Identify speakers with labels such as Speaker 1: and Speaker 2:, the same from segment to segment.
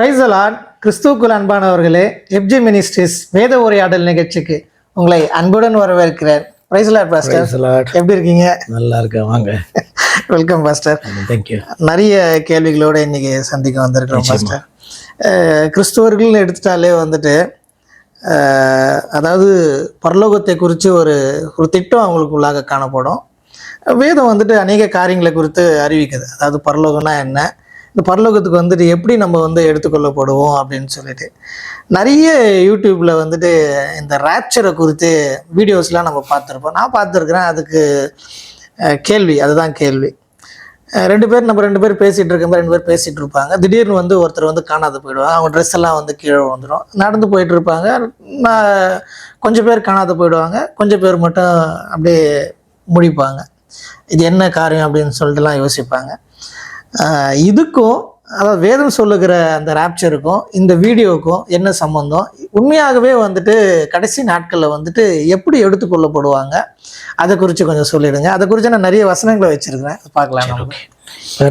Speaker 1: Praise the Lord. கிறிஸ்துவுக்குள் அன்பானவர்களே, FG ministries வேத உரையாடல் நிகழ்ச்சிக்கு உங்களை அன்புடன் வரவேற்கிறேன். Praise the Lord pastor. எப்படி இருக்கீங்க?
Speaker 2: நல்லா இருக்கேன், வாங்க.
Speaker 1: Welcome pastor.
Speaker 2: தேங்க்யூ.
Speaker 1: நிறைய கேள்விகளோடு இன்னைக்கு சந்திக்க வந்திருக்கிறோம் பாஸ்டர். கிறிஸ்துவர்கள் எடுத்துட்டாலே வந்துட்டு அதாவது பரலோகத்தை குறித்து ஒரு திட்டம் அவங்களுக்குள்ளாக காணப்படும். வேதம் வந்துட்டு அநேக காரியங்களை குறித்து அறிவிக்குது. அதாவது பரலோகம்னா என்ன, இந்த பரலோகத்துக்கு வந்துட்டு எப்படி நம்ம வந்து எடுத்துக்கொள்ளப்படுவோம் அப்படின்னு சொல்லிட்டு நிறைய யூடியூப்பில் வந்துட்டு இந்த ரேப்சரை குறித்து வீடியோஸ்லாம் நம்ம பார்த்துருப்போம். நான் பார்த்துருக்குறேன். அதுக்கு கேள்வி, அதுதான் கேள்வி. நம்ம ரெண்டு பேர் பேசிகிட்டு இருக்க மாதிரி 2 பேர் பேசிகிட்டு இருப்பாங்க. திடீர்னு வந்து ஒருத்தர் வந்து காணாது போயிடுவாங்க. அவங்க ட்ரெஸ் எல்லாம் வந்து கீழே வந்துடும். நடந்து போயிட்டு இருப்பாங்க. கொஞ்சம் பேர் காணாது போயிடுவாங்க, கொஞ்சம் பேர் மட்டும் அப்படியே முடிப்பாங்க. இது என்ன காரியம் அப்படின்னு சொல்லிட்டுலாம் யோசிப்பாங்க. இதுக்கும் அதாவது வேதம் சொல்லுகிற அந்த ராப்சருக்கும் இந்த வீடியோவுக்கும் என்ன சம்பந்தம்? உண்மையாகவே வந்துட்டு கடைசி நாட்களில் வந்துட்டு எப்படி எடுத்துக்கொள்ளப்படுவாங்க, அதை குறித்து கொஞ்சம் சொல்லிடுங்க. அதை குறித்து நான் நிறைய வசனங்களை வச்சுருக்கிறேன், பார்க்கலாம்.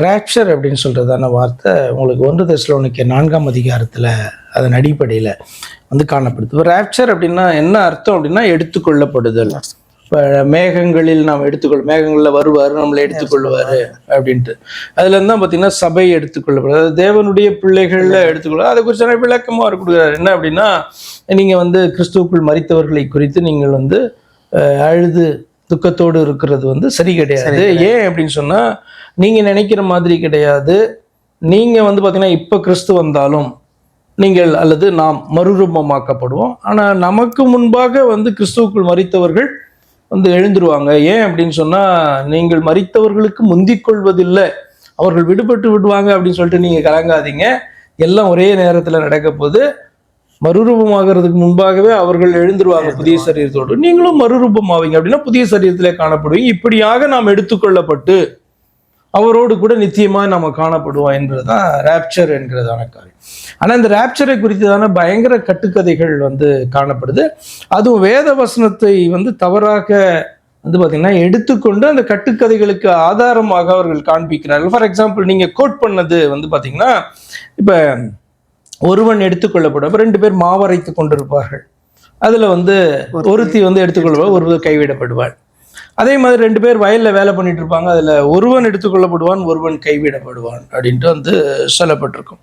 Speaker 2: ராப்சர் அப்படின்னு சொல்கிறதான வார்த்தை உங்களுக்கு 1 தெசலோனிக்கேயர் 4ஆம் அதிகாரத்தில் அதன் அடிப்படையில் வந்து காணப்படுது. இப்போ ராப்சர் அப்படின்னா என்ன அர்த்தம் அப்படின்னா எடுத்துக்கொள்ளப்படுதல். இப்போ மேகங்களில் நாம் மேகங்களில் வருவார், நம்மளை எடுத்துக்கொள்வார் அப்படின்ட்டு. அதுல இருந்தால் பார்த்தீங்கன்னா சபை எடுத்துக்கொள்ளப்படுது, அதாவது தேவனுடைய பிள்ளைகளில் எடுத்துக்கொள்ள. அதை குறித்து நிறைய விளக்கமாக அவர் கொடுக்குறாரு. என்ன அப்படின்னா, நீங்கள் வந்து கிறிஸ்துவுக்குள் மரித்தவர்களை குறித்து நீங்கள் வந்து அழுது துக்கத்தோடு இருக்கிறது வந்து சரி கிடையாது. ஏன் அப்படின்னு சொன்னால், நீங்கள் நினைக்கிற மாதிரி கிடையாது. நீங்கள் வந்து பார்த்தீங்கன்னா இப்போ கிறிஸ்து வந்தாலும் நீங்கள் அல்லது நாம் மறுரூபமாக்கப்படுவோம். ஆனால் நமக்கு முன்பாக வந்து கிறிஸ்துவுக்குள் மரித்தவர்கள் வந்து எழுந்துருவாங்க. ஏன் அப்படின்னு சொன்னால், நீங்கள் மரித்தவர்களுக்கு முந்திக் கொள்வதில்லை, அவர்கள் விடுபட்டு விடுவாங்க அப்படின்னு சொல்லிட்டு நீங்கள் கலங்காதீங்க. எல்லாம் ஒரே நேரத்தில் நடக்க போது. மறுரூபமாகிறதுக்கு முன்பாகவே அவர்கள் எழுந்துருவாங்க புதிய சரீரத்தோடு. நீங்களும் மறுரூபமாவீங்க அப்படின்னா புதிய சரீரத்திலே காணப்படுவீங்க. இப்படியாக நாம் எடுத்துக்கொள்ளப்பட்டு அவரோடு கூட நிச்சயமாக நம்ம காணப்படுவோம் என்பதுதான் ராப்சர் என்கிறதான காரியம். ஆனால் இந்த ராப்சரை குறித்ததான பயங்கர கட்டுக்கதைகள் வந்து காணப்படுது. அதுவும் வேத வசனத்தை வந்து தவறாக வந்து பார்த்தீங்கன்னா எடுத்துக்கொண்டு அந்த கட்டுக்கதைகளுக்கு ஆதாரமாக அவர்கள் காண்பிக்கிறார்கள். ஃபார் எக்ஸாம்பிள், நீங்கள் கோட் பண்ணது வந்து பார்த்தீங்கன்னா, இப்போ ஒருவன் எடுத்துக்கொள்ளப்படும், 2 பேர் மாவரைத்து கொண்டிருப்பார்கள். அதில் வந்து ஒருத்தி வந்து எடுத்துக்கொள்வாள், ஒருவர் கைவிடப்படுவாள். அதே மாதிரி 2 பேர் வயலில் வேலை பண்ணிட்டு இருப்பாங்க. அதில் ஒருவன் எடுத்துக்கொள்ளப்படுவான், ஒருவன் கைவிடப்படுவான் அப்படின்ட்டு வந்து சொல்லப்பட்டிருக்கும்.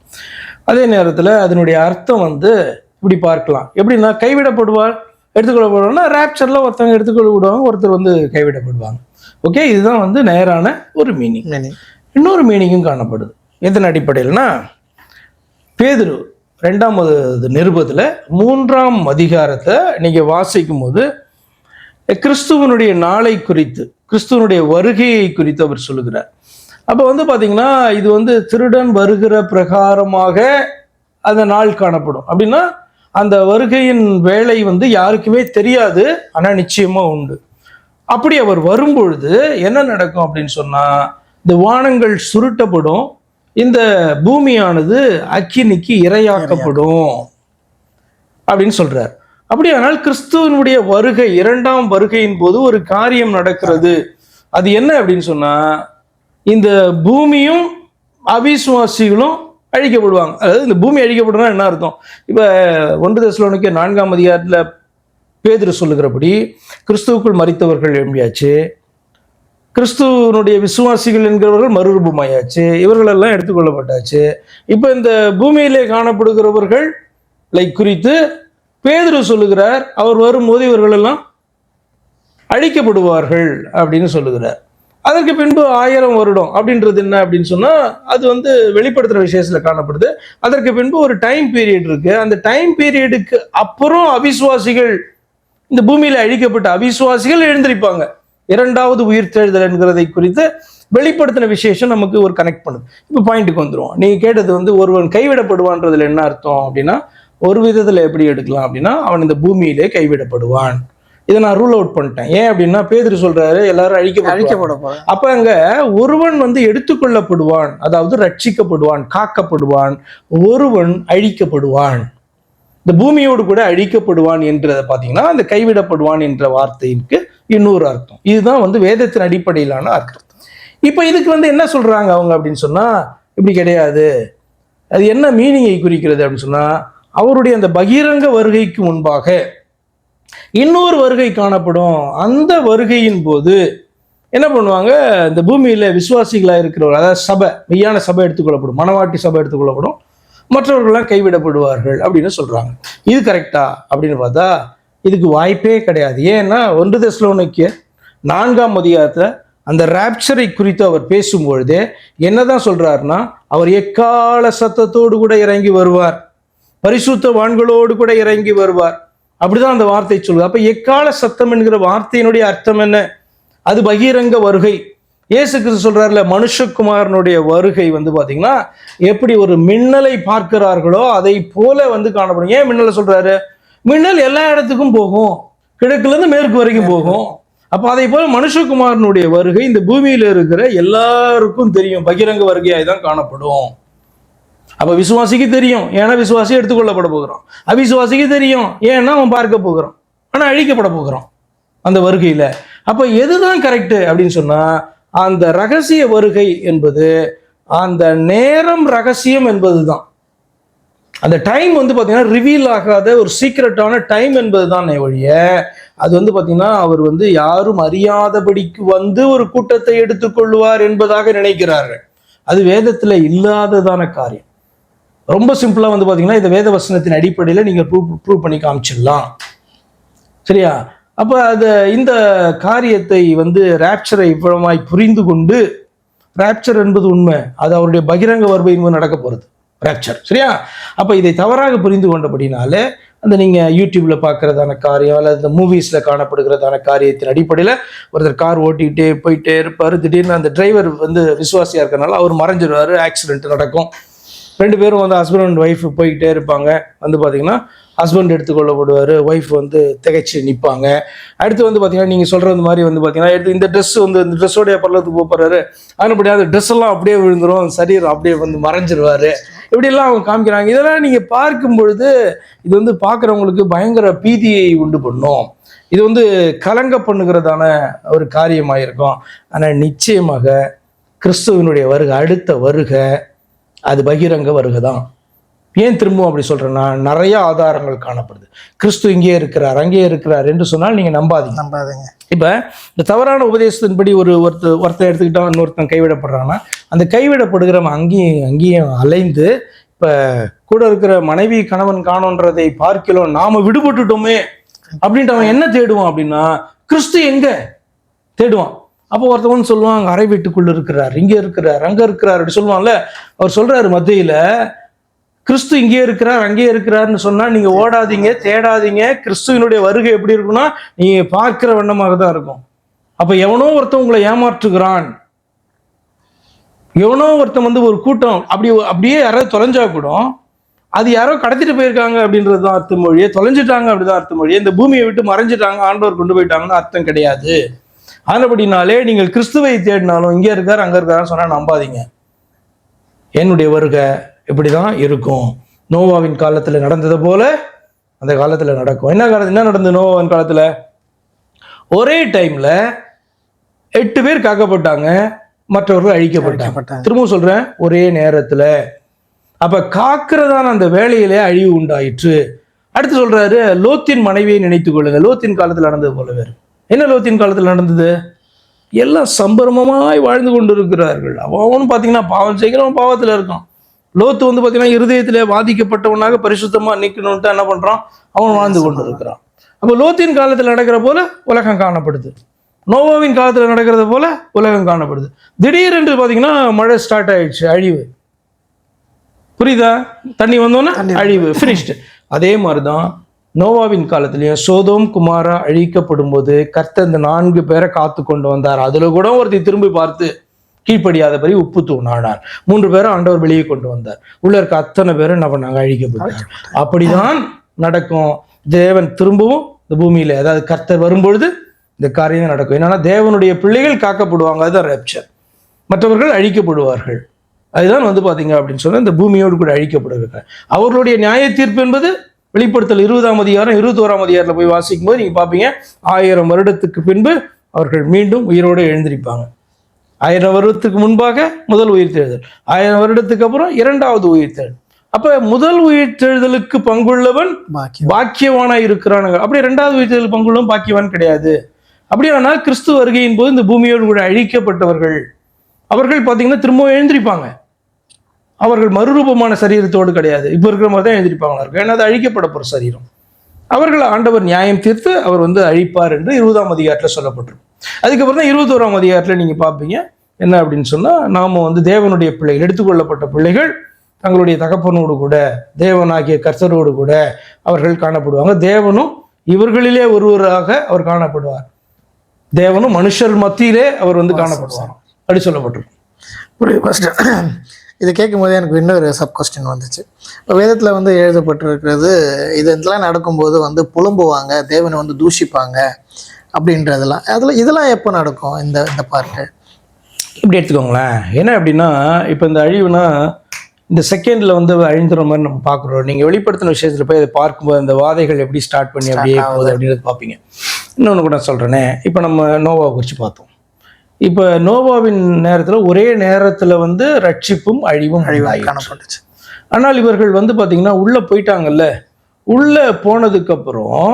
Speaker 2: அதே நேரத்தில் அதனுடைய அர்த்தம் வந்து இப்படி பார்க்கலாம். எப்படின்னா, கைவிடப்படுவார், எடுத்துக்கொள்ளப்படுவாங்கன்னா ராப்சரில் ஒருத்தவங்க எடுத்துக்கொள்ளப்படுவாங்க, ஒருத்தர் வந்து கைவிடப்படுவாங்க. ஓகே, இதுதான் வந்து நேரான ஒரு மீனிங். இன்னொரு மீனிங்கும் காணப்படுது. எதன் அடிப்படையில்னா, பேதுரு 2ஆம் நிருபத்தில் 3ஆம் அதிகாரத்தை நீங்கள் வாசிக்கும் போது கிறிஸ்துவனுடைய நாளை குறித்து, கிறிஸ்துவனுடைய வருகையை குறித்து அவர் சொல்லுகிறார். அப்போ வந்து பார்த்தீங்கன்னா, இது வந்து திருடன் வருகிற பிரகாரமாக அந்த நாள் காணப்படும். அப்படின்னா அந்த வருகையின் வேலை வந்து யாருக்குமே தெரியாது, ஆனால் நிச்சயமாக உண்டு. அப்படி அவர் வரும்பொழுது என்ன நடக்கும் அப்படின்னு சொன்னால், இந்த வானங்கள் சுருட்டப்படும், இந்த பூமியானது அக்கினிக்கு இரையாக்கப்படும் அப்படின்னு சொல்றார். அப்படியானால் கிறிஸ்துவனுடைய வருகை, 2ஆம் வருகையின் போது ஒரு காரியம் நடக்கிறது. அது என்ன அப்படின்னு சொன்னா, இந்த பூமியும் அவிசுவாசிகளும் அழிக்கப்படுவாங்க. அதாவது இந்த பூமி அழிக்கப்படுறதுனா என்ன அர்த்தம்? இப்ப 1 தெசலோனிக்கேயர் 4ஆம் அதிகாரத்துல பேதுரு சொல்லுகிறபடி, கிறிஸ்துவுக்குள் மரித்தவர்கள் எழும்பியாச்சு, கிறிஸ்துவனுடைய விசுவாசிகள் என்கிறவர்கள் மறுரூபமாயாச்சு, இவர்களெல்லாம் எடுத்துக்கொள்ளப்பட்டாச்சு. இப்ப இந்த பூமியிலே காணப்படுகிறவர்கள் குறித்து பேதுரு சொல்லுகிறார், அவர் வரும்போது இவர்கள் எல்லாம் அழிக்கப்படுவார்கள் அப்படின்னு சொல்லுகிறார். அதற்கு பின்பு 1000 வருடம் அப்படின்றது என்ன அப்படின்னு சொன்னா, அது வந்து வெளிப்படுத்துற விசேஷத்துல காணப்படுது. அதற்கு பின்பு ஒரு டைம் பீரியட் இருக்கு. அந்த டைம் பீரியடுக்கு அப்புறம் அவிசுவாசிகள், இந்த பூமியில அழிக்கப்பட்ட அவிசுவாசிகள் எழுந்திருப்பாங்க. 2வது உயிர்த்தெழுதல் என்கிறதை குறித்து வெளிப்படுத்தின விசேஷம் நமக்கு ஒரு கனெக்ட் பண்ணுது. இப்போ பாயிண்ட்டுக்கு வந்துடும். நீங்க கேட்டது வந்து ஒருவன் கைவிடப்படுவான்றதுல என்ன அர்த்தம் அப்படின்னா, ஒரு விதத்தில் எப்படி எடுக்கலாம் அப்படின்னா, அவன் இந்த பூமியிலே கைவிடப்படுவான். இதை நான் ரூல் அவுட் பண்ணிட்டேன். ஏன் அப்படின்னா, பேதுரு சொல்றாரு எல்லாரும் அழிக்கப்படுவாங்க. அப்ப அங்க ஒருவன் வந்து எடுத்துக்கொள்ளப்படுவான், அதாவது ரட்சிக்கப்படுவான், காக்கப்படுவான், ஒருவன் அழிக்கப்படுவான், இந்த பூமியோடு கூட அழிக்கப்படுவான் என்றதை பார்த்தீங்கன்னா, அந்த கைவிடப்படுவான் என்ற வார்த்தைக்கு இன்னொரு அர்த்தம். இதுதான் வந்து வேதத்தின் அடிப்படையிலான அர்த்தம். இப்போ இதுக்கு வந்து என்ன சொல்றாங்க அவங்க அப்படின்னு சொன்னா, இப்படி கிடையாது, அது என்ன மீனிங்கை குறிக்கிறது அப்படின்னு சொன்னா, அவருடைய அந்த பகிரங்க வருகைக்கு முன்பாக இன்னொரு வருகை காணப்படும். அந்த வருகையின் போது என்ன பண்ணுவாங்க, இந்த பூமியில விசுவாசிகளாக இருக்கிறவர், அதாவது சபை, மெய்யான சபை எடுத்துக்கொள்ளப்படும், மனவாட்டி சபை எடுத்துக்கொள்ளப்படும், மற்றவர்கள்லாம் கைவிடப்படுவார்கள் அப்படின்னு சொல்றாங்க. இது கரெக்டா அப்படின்னு பார்த்தா இதுக்கு வாய்ப்பே கிடையாது. ஏன்னா 1 தெசலோனிக்கேயர் 4ஆம் அதிகாரத்துல அந்த ராப்சரை குறித்து அவர் பேசும்பொழுதே என்னதான் சொல்றாருன்னா, அவர் எக்கால சத்தத்தோடு கூட இறங்கி வருவார், பரிசுத்தவான்களோடு கூட இறங்கி வருவார், அப்படிதான் அந்த வார்த்தை சொல்லுது. அப்ப எக்கால சத்தம் என்கிற வார்த்தையினுடைய அர்த்தம் என்ன? அது பகிரங்க வருகை. இயேசு கிறிஸ்து சொல்றாருல, மனுஷகுமாரனுடைய வருகை வந்து பாத்தீங்கன்னா எப்படி ஒரு மின்னலை பார்க்கிறார்களோ அதை போல வந்து காணப்படும். ஏன் மின்னலை சொல்றாரு? மின்னல் எல்லா இடத்துக்கும் போகும், கிழக்குல இருந்து மேற்கு வரைக்கும் போகும். அப்ப அதை போல மனுஷகுமாரனுடைய வருகை இந்த பூமியில இருக்கிற எல்லாருக்கும் தெரியும், பகிரங்க வருகையாய் தான் காணப்படும். அப்ப விசுவாசிக்கு தெரியும், ஏன்னா விசுவாசி எடுத்துக்கொள்ளப்பட போகிறோம். அவிசுவாசிக்கு தெரியும், ஏன்னா அவன் பார்க்க போகிறோம், ஆனா அழிக்கப்பட போகிறோம் அந்த வருகையில. அப்ப எதுதான் கரெக்ட் அப்படின்னு சொன்னா, அந்த ரகசிய வருகை என்பது, அந்த நேரம் ரகசியம் என்பதுதான். அந்த டைம் வந்து பாத்தீங்கன்னா ரிவீல் ஆகாத ஒரு சீக்ரெட்டான டைம் என்பதுதான் ஒழிய, அது வந்து பாத்தீங்கன்னா அவர் வந்து யாரும் அறியாதபடிக்கு வந்து ஒரு கூட்டத்தை எடுத்துக்கொள்வார் என்பதாக நினைக்கிறார்கள். அது வேதத்துல இல்லாததான காரியம். ரொம்ப சிம்பிளா வந்து பாத்தீங்கன்னா இந்த வேத வசனத்தின் அடிப்படையில நீங்க ப்ரூவ் பண்ணி காமிச்சிடலாம், சரியா? அப்ப இந்த காரியத்தை வந்து ராப்சரை இவ்வளவாய் புரிந்து கொண்டு, ராப்சர் என்பது உண்மை, அது அவருடைய பகிரங்க வருகை என்பது நடக்க போறது ராப்சர், சரியா? அப்ப இதை தவறாக புரிந்து கொண்டபடினாலே அந்த நீங்க யூடியூப்ல பார்க்கறதான காரியம் அல்லது இந்த மூவிஸ்ல காணப்படுகிறதான காரியத்தின் அடிப்படையில ஒருத்தர் கார் ஓட்டிக்கிட்டே போயிட்டே இருப்பாரு, திடீர்னு அந்த டிரைவர் வந்து விசுவாசியா இருக்கறனால அவர் மறைஞ்சிருவாரு, ஆக்சிடென்ட் நடக்கும். 2 பேரும் வந்து ஹஸ்பண்ட் அண்ட் ஒய்ஃப் போய்கிட்டே இருப்பாங்க. வந்து பார்த்தீங்கன்னா ஹஸ்பண்ட் எடுத்துக்கொள்ளப்படுவார், ஒய்ஃப் வந்து திகைச்சு நிற்பாங்க. அடுத்து வந்து பார்த்தீங்கன்னா நீங்கள் சொல்கிறது மாதிரி வந்து பார்த்தீங்கன்னா எடுத்து இந்த ட்ரெஸ் வந்து இந்த ட்ரெஸ்ஸோடைய பல்லத்துக்கு போகிறாரு, அதன்படியா அந்த ட்ரெஸ் எல்லாம் அப்படியே விழுந்துரும், சரீரம் அப்படியே வந்து மறைஞ்சிருவார், இப்படியெல்லாம் அவங்க காமிக்கிறாங்க. இதெல்லாம் நீங்கள் பார்க்கும் பொழுது இது வந்து பார்க்குறவங்களுக்கு பயங்கர பீதியை உண்டு பண்ணும். இது வந்து கலங்க பண்ணுகிறதான ஒரு காரியமாக இருக்கும். ஆனால் நிச்சயமாக கிறிஸ்துவனுடைய வருகை, அடுத்த வருகை, அது பகிரங்க வருகை தான். ஏன் திரும்பவும் அப்படி சொல்றேன்னா, நிறைய ஆதாரங்கள் காணப்படுது. கிறிஸ்து இங்கே இருக்கிறார், அங்கே இருக்கிறார் என்று சொன்னால் நீங்க நம்பாதீங்க. இப்ப இந்த தவறான உபதேசத்தின்படி ஒருத்தன் எடுத்துக்கிட்டோம், இன்னொருத்தன் கைவிடப்படுறான்னா, அந்த கைவிடப்படுகிறவன் அங்கேயும் அலைந்து, இப்ப கூட இருக்கிற மனைவி கணவன் காணோன்றதை பார்க்கலாம், நாம விடுபட்டுட்டோமே அப்படின்ட்டு அவன் என்ன தேடுவான் அப்படின்னா, கிறிஸ்து எங்க தேடுவான். அப்போ ஒருத்தவன் சொல்லுவான், அங்க அறை வீட்டுக்குள்ள இருக்கிறார், இங்க இருக்கிறார், அங்க இருக்கிறார் அப்படி சொல்லுவான்ல. அவர் சொல்றாரு மத்தியில, கிறிஸ்து இங்கே இருக்கிறார் அங்கே இருக்கிறார்னு சொன்னா நீங்க ஓடாதீங்க, தேடாதீங்க. கிறிஸ்துவனுடைய வருகை எப்படி இருக்குன்னா, நீங்க பார்க்கிற வண்ணமாக தான் இருக்கும். அப்ப எவனோ ஒருத்தன் உங்களை ஏமாற்றுகிறான், எவனோ ஒருத்தன் வந்து ஒரு கூட்டம் அப்படியே யாராவது தொலைஞ்சா கூட அது யாரோ கடத்திட்டு போயிருக்காங்க அப்படின்றது தான் அர்த்தம் மொழியே, தொலைஞ்சிட்டாங்க அப்படிதான் அர்த்தம் மொழியே. இந்த பூமியை விட்டு மறைஞ்சிட்டாங்க, ஆண்டவர் கொண்டு போயிட்டாங்கன்னு அர்த்தம் கிடையாது. ஆனபடினாலே நீங்கள் கிறிஸ்துவை தேடினாலும் இங்கே இருக்கார் அங்க இருக்காருன்னு சொன்னா நம்பாதீங்க. என்னுடைய வருகை இப்படிதான் இருக்கும். நோவாவின் காலத்துல நடந்தது போல அந்த காலத்துல நடக்கும். என்ன நடந்தது நோவாவின் காலத்துல? ஒரே டைம்ல 8 பேர் காக்கப்பட்டாங்க, மற்றவர்கள் அழிக்கப்பட்டாங்க. திரும்பவும் சொல்றேன், ஒரே நேரத்துல. அப்ப காக்கிறதான அந்த வேலையிலே அழிவு உண்டாயிற்று. அடுத்து சொல்றாரு, லோத்தின் மனைவியை நினைத்துக் கொள்ளுங்க. லோத்தின் காலத்துல நடந்தது போல வேறு. என்ன லோத்தின் காலத்தில் நடந்தது? எல்லாம் சம்பரமமாய் வாழ்ந்து கொண்டு இருக்கிறார்கள். அவனும் பார்த்தீங்கன்னா பாவம் செய்கிறவன் பாவத்தில் இருக்கான். லோத்து வந்து பார்த்தீங்கன்னா இருதயத்திலே பாதிக்கப்பட்டவனாக பரிசுத்தமாக நிற்கணும்ட்டு என்ன பண்ணுறான்? அவன் வாழ்ந்து கொண்டு இருக்கிறான். அப்போ லோத்தின் காலத்தில் நடக்கிற போல உலகம் காணப்படுது, நோவாவின் காலத்தில் நடக்கிறது போல உலகம் காணப்படுது. திடீரென்று பார்த்தீங்கன்னா மழை ஸ்டார்ட் ஆயிடுச்சு, அழிவு. புரியுதா? தண்ணி வந்தோன்னா அழிவு, ஃபினிஷ்டு. அதே மாதிரி தான் நோவாவின் காலத்திலையும் சோதோம் குமாரா அழிக்கப்படும் போது கர்த்தர் இந்த 4 பேரை காத்து கொண்டு வந்தார். அதுல கூட ஒருத்தி திரும்பி பார்த்து கீழ்ப்படியாதபடி உப்பு தூணானார். 3 பேரை ஆண்டவர் வெளியே கொண்டு வந்தார். உள்ள இருக்க அத்தனை பேரும் என்ன பண்ணாங்க? அழிக்கப்பட்டார். அப்படிதான் நடக்கும். தேவன் திரும்பவும் இந்த பூமியில, அதாவது கர்த்தர் வரும்பொழுது இந்த காரியம் நடக்கும். என்னன்னா, தேவனுடைய பிள்ளைகள் காக்கப்படுவாங்க, அதுதான் ரேப்சர். மற்றவர்கள் அழிக்கப்படுவார்கள். அதுதான் வந்து பாத்தீங்க அப்படின்னு சொன்னா இந்த பூமியோடு கூட அழிக்கப்படுகிறார். அவர்களுடைய நியாய தீர்ப்பு என்பது வெளிப்படுத்தல் 20ஆம் அதிகாரம் 21ஆம் அதிகாரத்துல போய் வாசிக்கும் போது நீங்க பாப்பீங்க, 1000 வருடத்துக்கு பின்பு அவர்கள் மீண்டும் உயிரோடு எழுந்திருப்பாங்க. 1000 வருடத்துக்கு முன்பாக முதல் உயிர்த்தெழுதல், 1000 வருடத்துக்கு அப்புறம் 2வது உயிர்த்தெழுதல். அப்ப முதல் உயிர்த்தெழுதலுக்கு பங்குள்ளவன்
Speaker 1: பாக்கியம்.
Speaker 2: பாக்கியவானா இருக்கிறானுங்க. அப்படி இரண்டாவது உயிர்த்தெழுதல் பங்குள்ளவன் பாக்கியவான் கிடையாது. அப்படியானால் கிறிஸ்து வருகையின் போது இந்த பூமியோடு கூட அழிக்கப்பட்டவர்கள் அவர்கள் பார்த்தீங்கன்னா திரும்ப எழுந்திருப்பாங்க. அவர்கள் மறுரூபமான சரீரத்தோடு கிடையாது, இப்போ இருக்கிற மாதிரி தான் எழுந்திருப்பாங்களா இருக்கும். ஏன்னா அது அழிக்கப்பட போகிற சரீரம். அவர்கள் ஆண்டவர் நியாயம் தீர்த்து அவர் அழிப்பார் என்று 20ஆம் அதிகாரத்தில் சொல்லப்பட்டிருக்கும். அதுக்கப்புறம் தான் 21ஆம் அதிகாரத்தில் நீங்கள் பார்ப்பீங்க என்ன அப்படின்னு சொன்னால், நாம் தேவனுடைய பிள்ளைகள், எடுத்துக்கொள்ளப்பட்ட பிள்ளைகள் தங்களுடைய தகப்பனோடு கூட தேவனாகிய கர்த்தரோடு கூட அவர்கள் காணப்படுவாங்க. தேவனும் இவர்களிலே ஒருவராக அவர் காணப்படுவார். தேவனும் மனுஷர் மத்தியிலே அவர் காணப்படுவார் அப்படி சொல்லப்பட்டிருக்கும்.
Speaker 1: இது கேட்கும் போது எனக்கு இன்னொரு சப் கொஸ்டின் வந்துச்சு. இப்போ வேதத்தில் எழுதப்பட்டிருக்கிறது, இதெல்லாம் நடக்கும்போது புலம்புவாங்க, தேவனை தூஷிப்பாங்க அப்படின்றதெல்லாம், இதெல்லாம் எப்போ நடக்கும் இந்த பார்ட்டு?
Speaker 2: இப்படி எடுத்துக்கோங்களேன். என்ன அப்படின்னா, இப்போ இந்த அழிவுனா இந்த செகண்டில் அழிந்துற மாதிரி நம்ம பார்க்குறோம். நீங்கள் வெளிப்படுத்தின விஷயத்தில் போய் அதை பார்க்கும்போது அந்த வாதைகள் எப்படி ஸ்டார்ட் பண்ணி அப்படியே போகுது அப்படின்றது பார்ப்பீங்க. இன்னொன்று கூட சொல்கிறேனே, இப்போ நம்ம நோவாவை குறித்து பார்த்தோம். இப்போ நோவாவின் நேரத்தில் ஒரே நேரத்தில் ரட்சிப்பும் அழிவும்
Speaker 1: காணப்பட்டுச்சு.
Speaker 2: ஆனால் இவர்கள் பார்த்தீங்கன்னா உள்ளே போயிட்டாங்கல்ல, உள்ளே போனதுக்கப்புறம்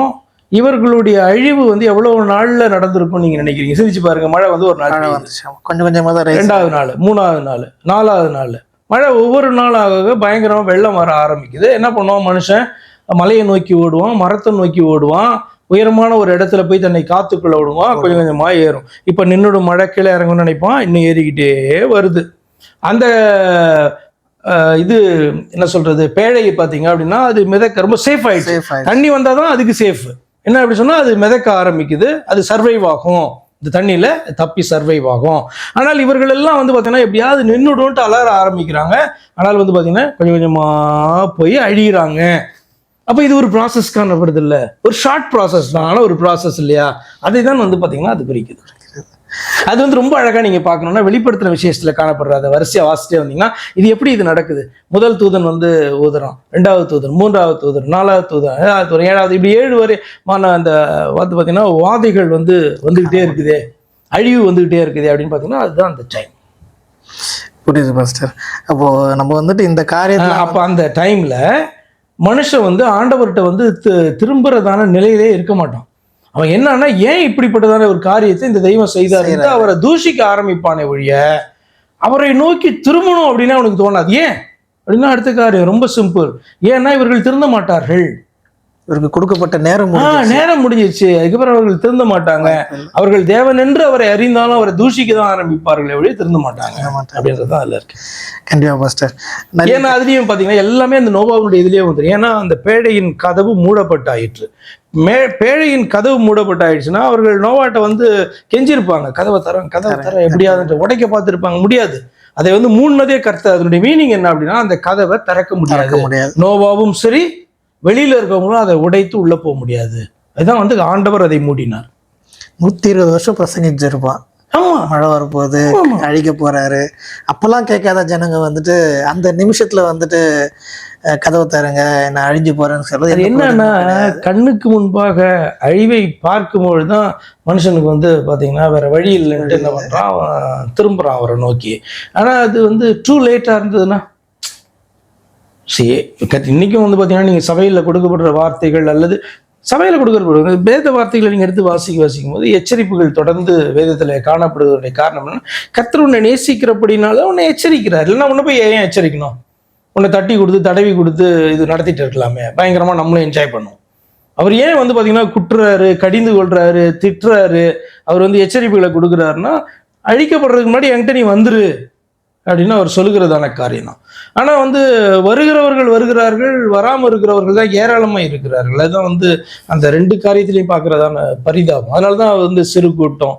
Speaker 2: இவர்களுடைய அழிவு எவ்வளோ நாளில் நடந்திருக்கும் நீங்கள் நினைக்கிறீங்க? சிந்திச்சு பாருங்க. மழை ஒரு நாள்
Speaker 1: வந்துச்சு, கொஞ்சம் கொஞ்சமாக தான்.
Speaker 2: 2வது நாள், 3வது நாள், 4வது நாள் மழை, ஒவ்வொரு நாளாக பயங்கரமாக வெள்ளம் வர ஆரம்பிக்குது. என்ன பண்ணுவான் மனுஷன்? மலையை நோக்கி ஓடுவான், மரத்தை நோக்கி ஓடுவான், உயரமான ஒரு இடத்துல போய் தன்னை காத்துக்குள்ள விடுவான், கொஞ்சம் கொஞ்சமா ஏறும். இப்ப நின்னுடு மழை கீழே இறங்கும்னு நினைப்பான், இன்னும் ஏறிக்கிட்டே வருது. அந்த இது என்ன சொல்றது, பேழையை பார்த்தீங்க அப்படின்னா அது மிதக்க ரொம்ப சேஃப் ஆயிடுச்சு. தண்ணி வந்தாதான் அதுக்கு சேஃப். என்ன அப்படி சொன்னா அது மிதக்க ஆரம்பிக்குது, அது சர்வைவ் ஆகும், இந்த தண்ணியில தப்பி சர்வைவ் ஆகும். ஆனால் இவர்கள் எல்லாம் பார்த்தீங்கன்னா எப்படியாவது நின்றுடும்ட்டு அலற ஆரம்பிக்கிறாங்க. ஆனால் பார்த்தீங்கன்னா கொஞ்சம் கொஞ்சமா போய் அழிகிறாங்க. அப்போ இது ஒரு ப்ராசஸ் காணப்படுது இல்லை, ஒரு ஷார்ட் ப்ராசஸ் தான், ஆனால் ஒரு ப்ராசஸ் இல்லையா? அதை தான் பார்த்தீங்கன்னா அது குறிக்குது. அது ரொம்ப அழகாக நீங்கள் பார்க்கணும்னா வெளிப்படுத்தின விசேஷத்தில் காணப்படுற அதை வரிசையாக வாசிட்டே வந்தீங்கன்னா இது எப்படி இது நடக்குது. முதல் தூதன் ஊதுறான், 2வது தூதன், 3வது தூதன், 4வது தூதன், 5வது தூதன், 7வது, இப்படி 7 வரைமான அந்த பார்த்தீங்கன்னா வாதைகள் வந்துக்கிட்டே இருக்குது, அழிவு வந்துக்கிட்டே இருக்குது அப்படின்னு பார்த்தீங்கன்னா அதுதான் அந்த டைம்.
Speaker 1: புரியுது பாஸ்டர். அப்போது நம்ம இந்த காரியத்தில்
Speaker 2: அப்போ அந்த டைமில் மனுஷன் ஆண்டவர்கிட்ட திரும்புறதான நிலையிலே இருக்க மாட்டான். அவன் என்னன்னா, ஏன் இப்படிப்பட்டதான ஒரு காரியத்தை இந்த தெய்வம் செய்தார் அவரை தூஷிக்க ஆரம்பிப்பானே ஒழிய அவரை நோக்கி திரும்பணும் அப்படின்னு அவனுக்கு தோணாது. ஏன் அப்படின்னா அடுத்த காரியம் ரொம்ப சிம்பிள். ஏன்னா இவர்கள் திருந்த மாட்டார்கள்.
Speaker 1: இவருக்கு கொடுக்கப்பட்ட நேரம்
Speaker 2: முடிஞ்சிருச்சு. அதுக்கப்புறம் அவர்கள் திருந்த மாட்டாங்க. அவர்கள் தேவன் என்று அவரை அறிந்தாலும் அவரை தூஷிக்க தான் ஆரம்பிப்பார்கள் ஒழிய திருந்த மாட்டாங்க அப்படின்றதான் அதுல இருக்கு.
Speaker 1: கண்டிப்பா பாஸ்டர்.
Speaker 2: ஏன்னா அதுலயும் பாத்தீங்கன்னா எல்லாமே அந்த நோவாவுடைய இதுலயே வந்துடும். ஏன்னா அந்த பேழையின் கதவு மூடப்பட்டாயிற்று. பேழையின் கதவு மூடப்பட்டாயிடுச்சுன்னா அவர்கள் நோவாட்ட கெஞ்சிருப்பாங்க, கதவை தர எப்படியாதுன்ற உடைக்க பார்த்துருப்பாங்க, முடியாது. அதை மூணுனதே கர்த்தர். அதனுடைய மீனிங் என்ன அப்படின்னா அந்த கதவை திறக்க முடியாது. நோவாவும் சரி வெளியில இருக்கவங்களும் அதை உடைத்து உள்ள போக முடியாது. அதுதான் ஆண்டவர் அதை மூடினார்.
Speaker 1: 120 வருஷம் பிரசங்கிச்சிருப்பான். மழை வரப்போகுது, அழிக்க போறாரு, அப்பெல்லாம் கேட்காத ஜனங்க அந்த நிமிஷத்துல கதவை தரங்க, நான் அழிஞ்சு போறேன்னு சொல்றது
Speaker 2: என்னன்னா, கண்ணுக்கு முன்பாக அழிவை பார்க்கும்பொழுதுதான் மனுஷனுக்கு பாத்தீங்கன்னா வேற வழி இல்லைன்ட்டு என்ன பண்றான், திரும்புறான் அவரை நோக்கி. ஆனா அது டூ லேட்டா இருந்ததுன்னா இன்னைக்கும் பாத்தீங்கன்னா நீங்க சபையில கொடுக்கப்படுற வார்த்தைகள் அல்லது சபையில் கொடுக்கப்படுற வேத வார்த்தைகளை நீங்கள் எடுத்து வாசிக்கும் போது எச்சரிப்புகள் தொடர்ந்து வேதத்தில் காணப்படுவதனுடைய காரணம் என்ன? கர்த்தர் உன்னை நேசிக்கிறபடினால உன்னை எச்சரிக்கிறார். இல்லைன்னா உன்னை போய் ஏன் எச்சரிக்கணும்? உன்னை தட்டி கொடுத்து தடவி கொடுத்து இது நடத்திட்டு இருக்கலாமே, பயங்கரமாக நம்மளும் என்ஜாய் பண்ணுவோம். அவர் ஏன் பார்த்தீங்கன்னா குட்டுறாரு, கடிந்து கொள்றாரு, திட்டுறாரு, அவர் எச்சரிப்புகளை கொடுக்குறாருன்னா அழிக்கப்படுறதுக்கு முன்னாடி என்கிட்ட நீ வந்துரு அப்படின்னு அவர் சொல்லுகிறதான காரியம் தான். ஆனால் வருகிறவர்கள் வருகிறார்கள், வராமல் இருக்கிறவர்கள் தான் ஏராளமாக இருக்கிறார்கள். அதுதான் அந்த 2 காரியத்திலையும் பார்க்குறதான பரிதாபம். அதனால தான் சிறு கூட்டம்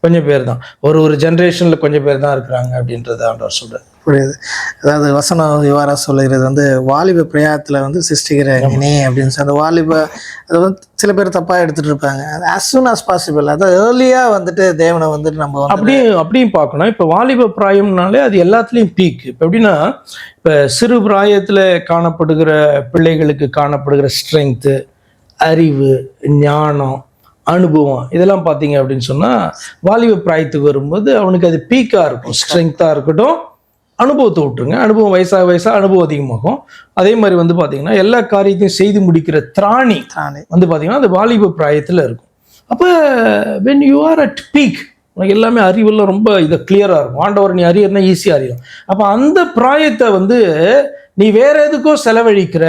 Speaker 2: கொஞ்சம் பேர் தான், ஒரு ஜென்ரேஷனில் கொஞ்சம் பேர் தான் இருக்கிறாங்க அப்படின்றத ஆண்டவர் சொல்கிறார்.
Speaker 1: புரியுது. அதாவது வசனம் விவாரா சொல்லுகிறது வாலிப பிரயாத்தில் சிருஷ்டிக்கிற நீ அப்படின்னு சொல்லி அந்த வாலிப அது சில பேர் தப்பாக எடுத்துகிட்டு இருப்பாங்க. as soon as possible, அதாவது ஏர்லியாக தேவனை நம்ம
Speaker 2: அப்படியும் பார்க்கணும். இப்போ வாலிப பிராயம்னாலே அது எல்லாத்துலேயும் பீக். இப்போ எப்படின்னா, இப்போ சிறு பிராயத்தில் காணப்படுகிற பிள்ளைகளுக்கு காணப்படுகிற ஸ்ட்ரென்த்து, அறிவு, ஞானம், அனுபவம் இதெல்லாம் பார்த்தீங்க அப்படின்னு சொன்னால் வாலிப பிராயத்துக்கு வரும்போது அவனுக்கு அது பீக்காக இருக்கும். ஸ்ட்ரென்த்தாக இருக்கட்டும், அனுபவத்தை விட்டுருங்க. அனுபவம் வயசாக அனுபவம் அதிகமாகும். அதே மாதிரி வந்து பார்த்தீங்கன்னா எல்லா காரியத்தையும் செய்து முடிக்கிற திராணி வந்து பார்த்தீங்கன்னா அது வாலிப பிராயத்தில் இருக்கும். அப்போ when you are at peak, உனக்கு எல்லாமே அறிவெல்லாம் ரொம்ப இதை கிளியராக இருக்கும். ஆண்டவர் நீ அறியறனா ஈஸியாக அறியும். அப்போ அந்த பிராயத்தை வந்து நீ வேற எதுக்கோ செலவழிக்கிற.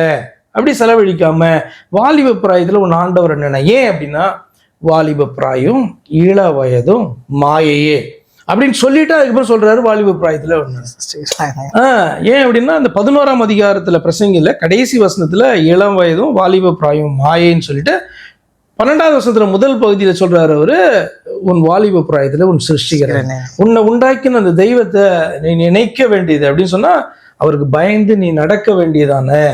Speaker 2: அப்படி செலவழிக்காம வாலிப பிராயத்தில் உன் ஆண்டவர் என்னென்ன ஏன் அப்படின்னா வாலிப பிராயம் இள வயதும் மாயையே அப்படின்னு சொல்லிட்டு அதுக்கப்புறம் சொல்றாரு வாலிப பிராயத்துல ஏன் அப்படின்னா அந்த 11ஆம் அதிகாரத்துல பிரசங்கில கடைசி வசனத்துல இளம் வயதும் வாலிப பிராயம் மாயைன்னு சொல்லிட்டு 12வது வசனத்துல முதல் பகுதியில சொல்றாரு அவரு உன் வாலிப பிராயத்துல உன் சிருஷ்டிக்கிறேன் உன்னை உண்டாக்கின அந்த தெய்வத்தை நீ நினைக்க வேண்டியது அப்படின்னு சொன்னா அவருக்கு பயந்து நீ நடக்க வேண்டியதானே,